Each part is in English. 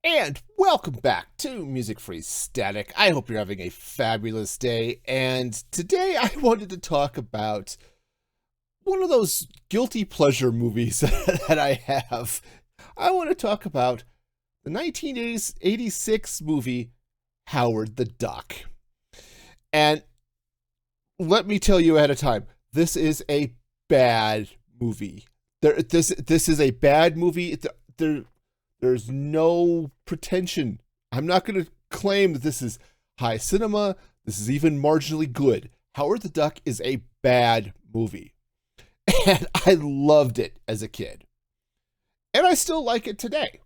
And welcome back to Music Free Static. I hope you're having a fabulous day. And today I wanted to talk about one of those guilty pleasure movies that I have. I want to talk about the 1986 movie Howard the Duck. And let me tell you ahead of time, this is a bad movie. This is a bad movie. There's no pretension. I'm not going to claim that this is high cinema. This is even marginally good. Howard the Duck is a bad movie. And I loved it as a kid. And I still like it today.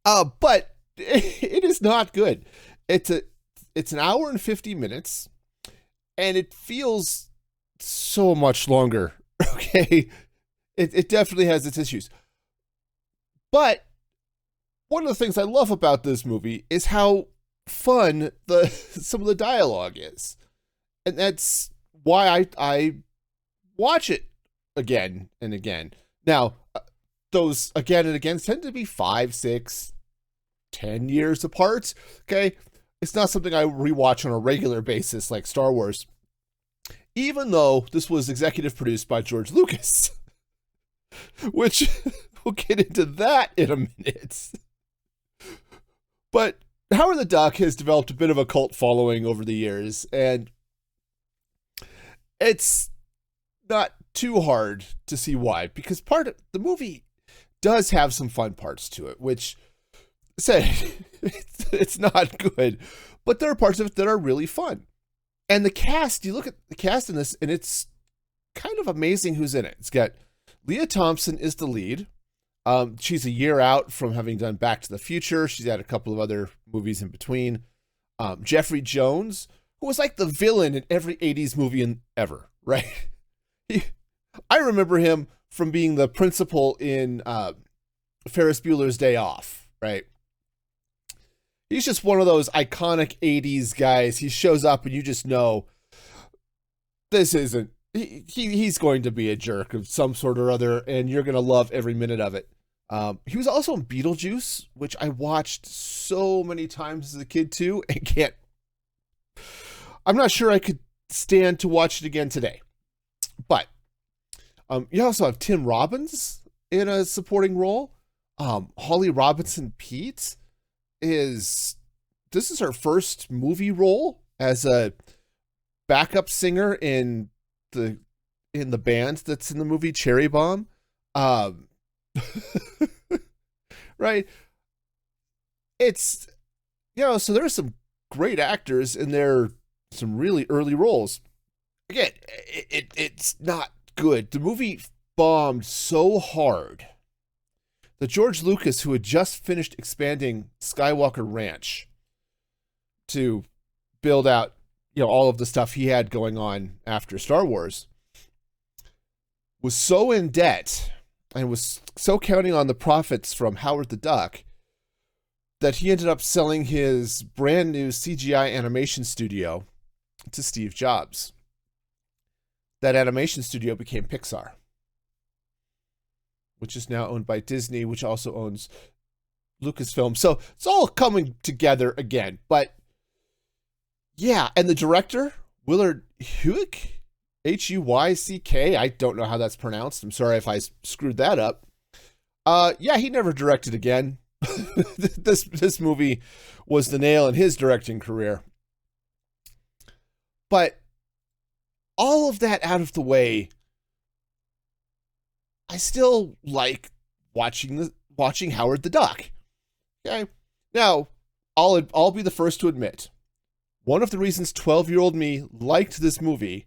But it is not good. It's an hour and 50 minutes. And it feels so much longer. Okay? It definitely has its issues. But one of the things I love about this movie is how fun some of the dialogue is. And that's why I watch it again and again. Now, those again and again tend to be 5, 6, 10 years apart. Okay? It's not something I rewatch on a regular basis like Star Wars. Even though this was executive produced by George Lucas. Which... we'll get into that in a minute. But Howard the Duck has developed a bit of a cult following over the years, and it's not too hard to see why, because part of the movie does have some fun parts to it, which said it's not good, but there are parts of it that are really fun. And the cast, you look at the cast in this, and it's kind of amazing who's in it. It's got Lea Thompson is the lead. She's a year out from having done Back to the Future. She's had a couple of other movies in between. Jeffery Jones, who was like the villain in every 80s movie ever, right? I remember him from being the principal in Ferris Bueller's Day Off, right? He's just one of those iconic 80s guys. He shows up and you just know this isn't, he's going to be a jerk of some sort or other, and you're going to love every minute of it. He was also in Beetlejuice, which I watched so many times as a kid too, and I'm not sure I could stand to watch it again today. But you also have Tim Robbins in a supporting role. Holly Robinson Pete this is her first movie role as a backup singer in the band that's in the movie Cherry Bomb. Right? It's, so there's some great actors in there, some really early roles. Again, it's not good. The movie bombed so hard that George Lucas, who had just finished expanding Skywalker Ranch to build out, all of the stuff he had going on after Star Wars, was so in debt and was so counting on the profits from Howard the Duck that he ended up selling his brand new CGI animation studio to Steve Jobs. That animation studio became Pixar, which is now owned by Disney, which also owns Lucasfilm. So it's all coming together again. But yeah, and the director, Willard Huyck, Huyck. I don't know how that's pronounced. I'm sorry if I screwed that up. He never directed again. This movie was the nail in his directing career. But all of that out of the way, I still like watching Howard the Duck. Okay? Now, I'll be the first to admit, one of the reasons 12-year-old me liked this movie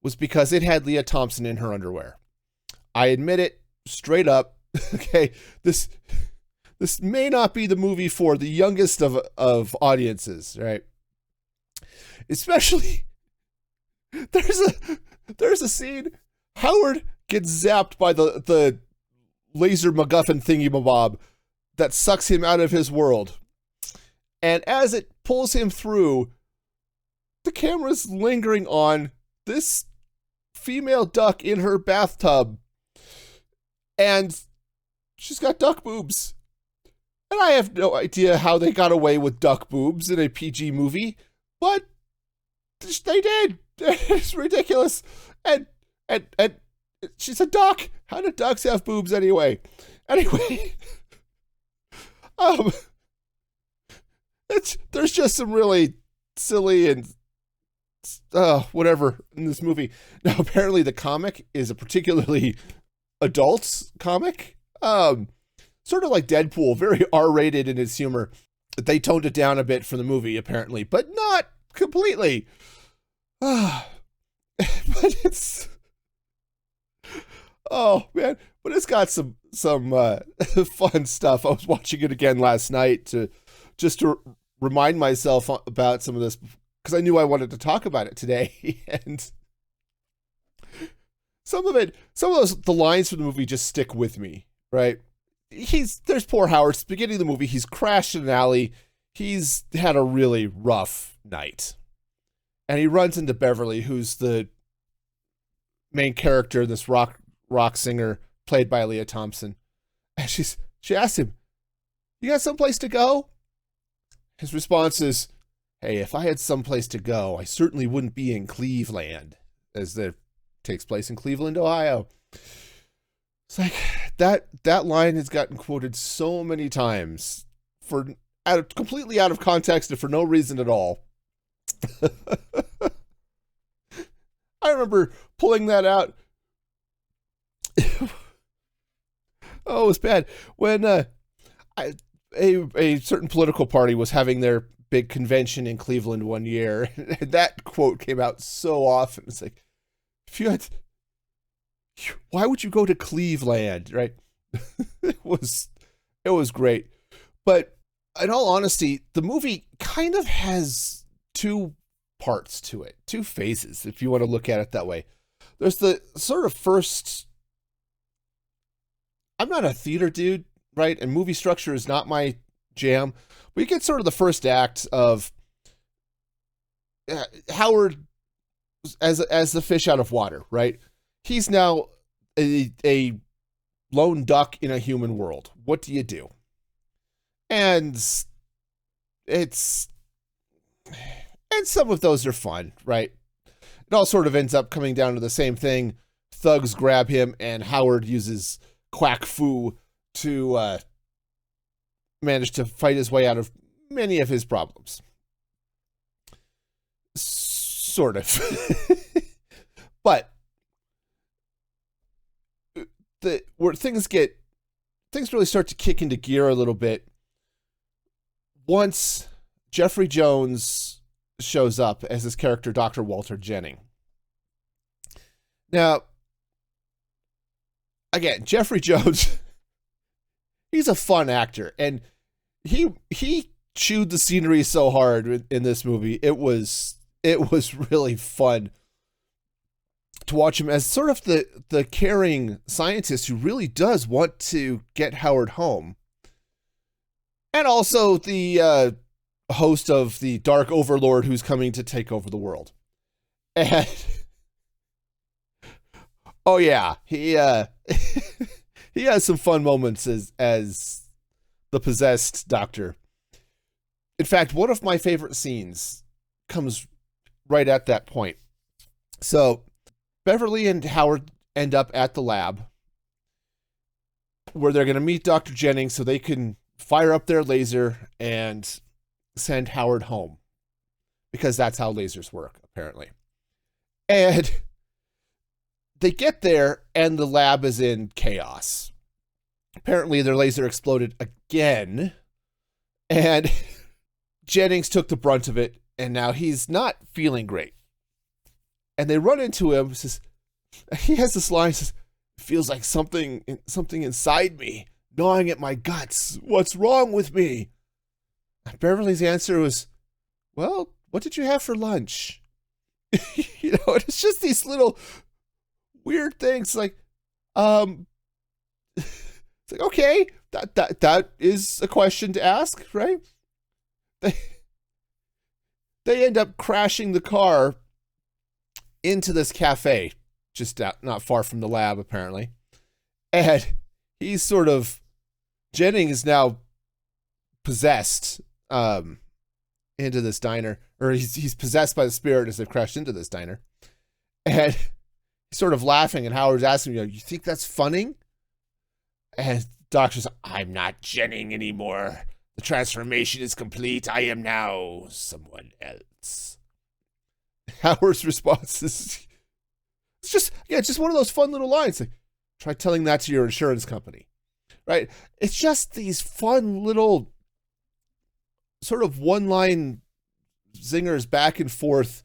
was because it had Lea Thompson in her underwear. I admit it straight up. Okay, this may not be the movie for the youngest of audiences, right? Especially there's a scene Howard gets zapped by the laser MacGuffin thingy-mabob that sucks him out of his world. And as it pulls him through, the camera's lingering on this female duck in her bathtub. And she's got duck boobs. And I have no idea how they got away with duck boobs in a PG movie, but they did. It's ridiculous. And she's a duck. How do ducks have boobs anyway? Anyway, there's just some really silly and whatever in this movie. Now, apparently the comic is a particularly adult comic. Sort of like Deadpool, very R-rated in its humor. They toned it down a bit from the movie, apparently, but not completely. But it's... Oh, man. But it's got some fun stuff. I was watching it again last night to remind myself about some of this, because I knew I wanted to talk about it today. And some of the lines from the movie just stick with me, right? There's poor Howard. It's the beginning of the movie. He's crashed in an alley. He's had a really rough night. And he runs into Beverly, who's the main character, this rock singer played by Lea Thompson. And she asks him, "You got someplace to go?" His response is, "Hey, if I had someplace to go, I certainly wouldn't be in Cleave-land," as it takes place in Cleveland, Ohio. It's like that line has gotten quoted so many times completely out of context and for no reason at all. I remember pulling that out. Oh, it was bad when a certain political party was having their big convention in Cleveland one year, and that quote came out so often. It's like, why would you go to Cleave-land, right? It was great. But in all honesty, the movie kind of has two parts to it, two phases, if you want to look at it that way. There's the sort of first... I'm not a theater dude, right? And movie structure is not my jam. We get sort of the first act of Howard as the fish out of water, right? He's now a lone duck in a human world. What do you do? And some of those are fun, right? It all sort of ends up coming down to the same thing. Thugs grab him, and Howard uses quack fu to manage to fight his way out of many of his problems. Sort of. But where things really start to kick into gear a little bit once Jeffery Jones shows up as his character, Dr. Walter Jennings. Now, again, Jeffery Jones, he's a fun actor, and he chewed the scenery so hard in this movie. It was really fun to watch him as sort of the caring scientist who really does want to get Howard home. And also the host of the Dark Overlord who's coming to take over the world. And oh yeah, he he has some fun moments as the possessed doctor. In fact, one of my favorite scenes comes right at that point. So Beverly and Howard end up at the lab where they're going to meet Dr. Jennings so they can fire up their laser and send Howard home, because that's how lasers work, apparently. And they get there, and the lab is in chaos. Apparently, their laser exploded again, and Jennings took the brunt of it, and now he's not feeling great. And they run into him. He has this line, says, "It feels like something inside me, gnawing at my guts. What's wrong with me?" And Beverly's answer was, "Well, what did you have for lunch?" You know, it's just these little weird things like, it's like, okay, that is a question to ask, right? They end up crashing the car into this cafe, just not far from the lab, apparently. And he's Jennings is now possessed into this diner, or he's possessed by the spirit as they've crashed into this diner, and he's sort of laughing, and Howard's asking, you think that's funny? And the doctor's, I'm not Jennings anymore. The transformation is complete. I am now someone else. Howard's response is, it's just one of those fun little lines. Like, try telling that to your insurance company, right? It's just these fun little sort of one-line zingers back and forth.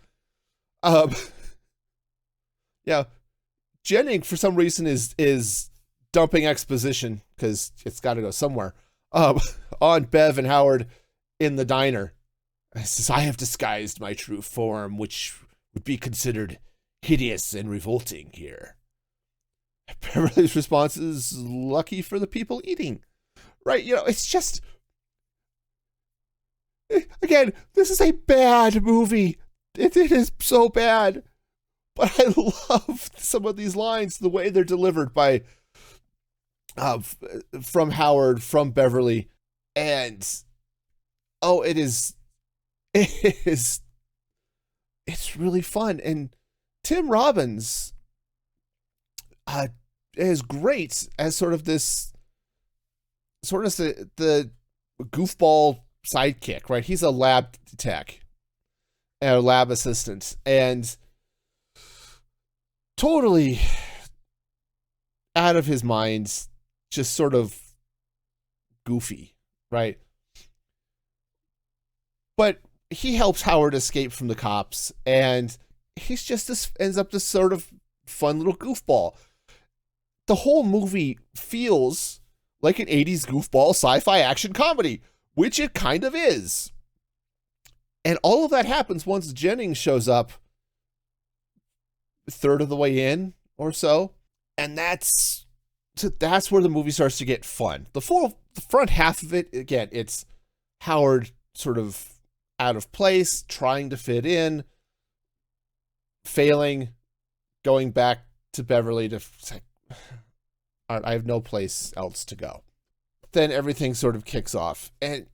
Jennings for some reason is dumping exposition because it's got to go somewhere. On Bev and Howard in the diner. It says, I have disguised my true form, which would be considered hideous and revolting here. Beverly's response is, lucky for the people eating. Right? It's just, again, this is a bad movie. It is so bad. But I love some of these lines, the way they're delivered by from Howard, from Beverly, and it's really fun. And Tim Robbins is great as sort of this, sort of the goofball sidekick, right? He's a lab tech, a lab assistant, and totally out of his mind, just sort of goofy, right? But he helps Howard escape from the cops, and he's just ends up this sort of fun little goofball. The whole movie feels like an 80s goofball sci-fi action comedy, which it kind of is. And all of that happens once Jennings shows up a third of the way in or so. And that's where the movie starts to get fun. The front half of it, again, it's Howard sort of out of place, trying to fit in, failing, going back to Beverly to say, all right, I have no place else to go. Then everything sort of kicks off. And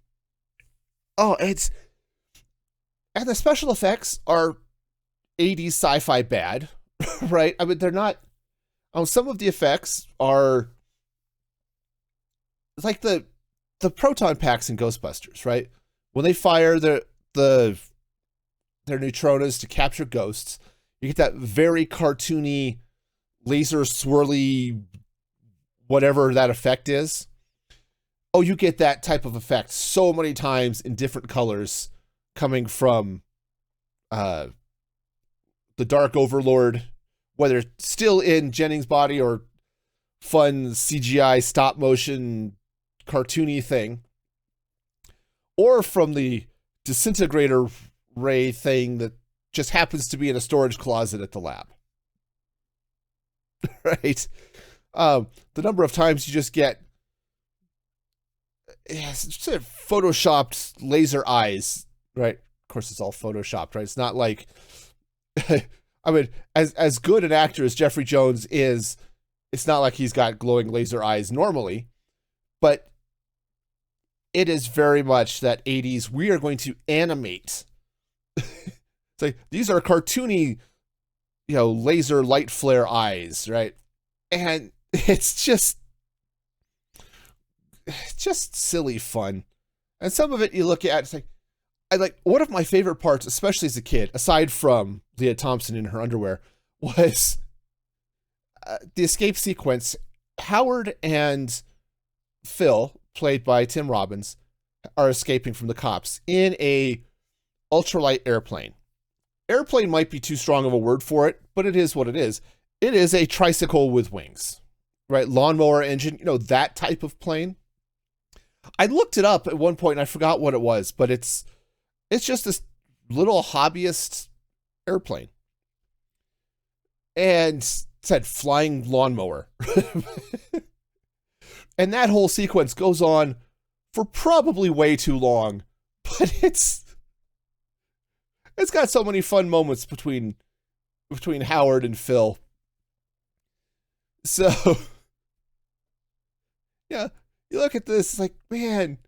the special effects are 80s sci-fi bad, right? I mean, they're not, some of the effects are like the proton packs in Ghostbusters, right? When they fire their neutronas to capture ghosts, you get that very cartoony, laser swirly, whatever that effect is. Oh, you get that type of effect so many times in different colors coming from the Dark Overlord, whether still in Jennings' body or fun CGI stop motion cartoony thing, or from the disintegrator ray thing that just happens to be in a storage closet at the lab. Right? The number of times you just get sort of photoshopped laser eyes, right? Of course, it's all photoshopped, right? It's not like, I mean, as good an actor as Jeffery Jones is, it's not like he's got glowing laser eyes normally, but it is very much that 80s, we are going to animate. It's like, these are cartoony, laser light flare eyes, right? And it's just silly fun. And some of it you look at, it's like, one of my favorite parts, especially as a kid, aside from Lea Thompson in her underwear, was the escape sequence. Howard and Phil, played by Tim Robbins, are escaping from the cops in a ultralight airplane. Airplane might be too strong of a word for it, but it is what it is. It is a tricycle with wings, right? Lawnmower engine, that type of plane. I looked it up at one point and I forgot what it was, but it's just this little hobbyist airplane. And said flying lawnmower. And that whole sequence goes on for probably way too long, but it's got so many fun moments between Howard and Phil. So, yeah, you look at this, it's like, man,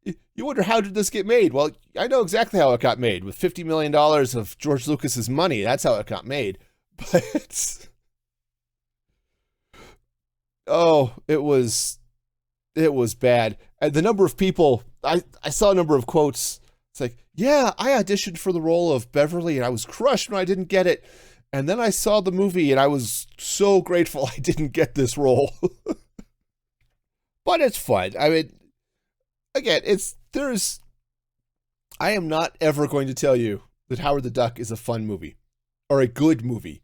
You wonder, how did this get made? Well, I know exactly how it got made. With $50 million of George Lucas's money, that's how it got made. But oh, it was bad. And the number of people, I saw a number of quotes. It's like, yeah, I auditioned for the role of Beverly and I was crushed when I didn't get it. And then I saw the movie and I was so grateful I didn't get this role. But it's fun. I mean, again, I am not ever going to tell you that Howard the Duck is a fun movie or a good movie.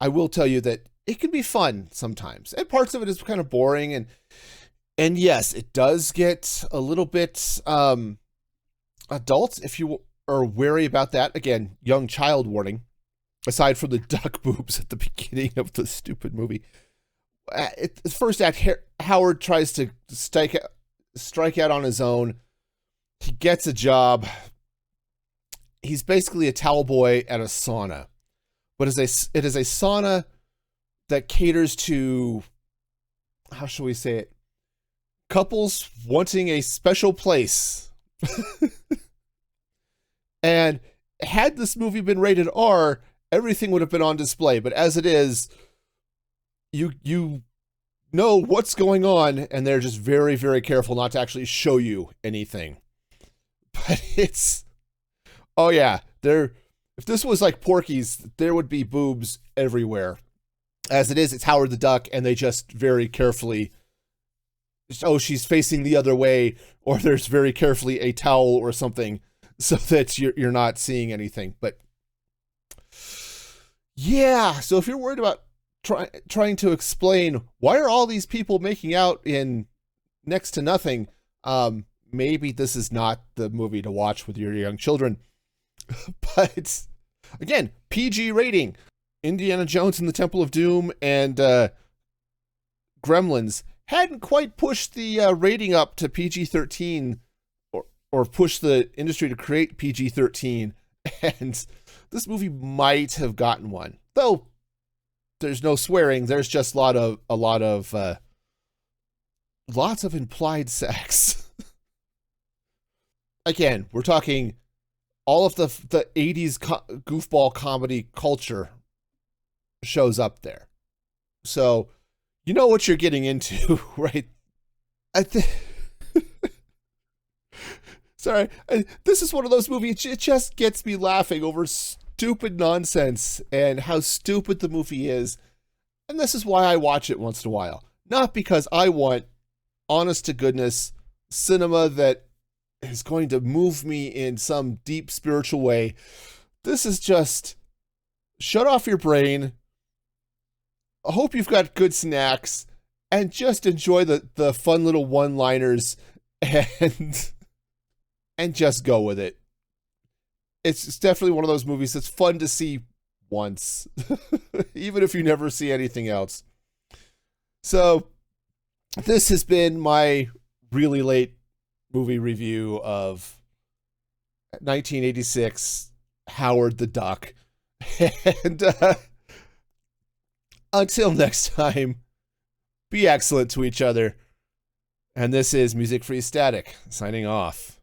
I will tell you that it can be fun sometimes. And parts of it is kind of boring. And yes, it does get a little bit adult if you are wary about that. Again, young child warning, aside from the duck boobs at the beginning of the stupid movie. The first act, Howard tries to strike out on his own. He gets a job. He's basically a towel boy at a sauna. But it is a sauna that caters to, how shall we say it, couples wanting a special place. And had this movie been rated R, everything would have been on display. But as it is, you know what's going on, and they're just very, very careful not to actually show you anything. But it's, oh yeah, if this was like Porky's, there would be boobs everywhere. As it is, it's Howard the Duck, and they just very carefully, oh, she's facing the other way, or there's very carefully a towel or something so that you're not seeing anything. But yeah, so if you're worried about trying to explain why are all these people making out in next to nothing, maybe this is not the movie to watch with your young children. But again, PG rating. Indiana Jones and the Temple of Doom and Gremlins hadn't quite pushed the rating up to PG-13 or pushed the industry to create PG-13. And this movie might have gotten one. Though there's no swearing, there's just lots of implied sex. Again, we're talking all of the 80s goofball comedy culture shows up there. So you know what you're getting into, right? Sorry, this is one of those movies, it just gets me laughing over stupid nonsense and how stupid the movie is. And this is why I watch it once in a while. Not because I want honest to goodness cinema that is going to move me in some deep spiritual way. This is just shut off your brain. I hope you've got good snacks and just enjoy the fun little one-liners and just go with it. It's definitely one of those movies that's fun to see once, even if you never see anything else. So this has been my really late movie review of 1986 Howard the Duck. And until next time, be excellent to each other. And this is Music Free Static, signing off.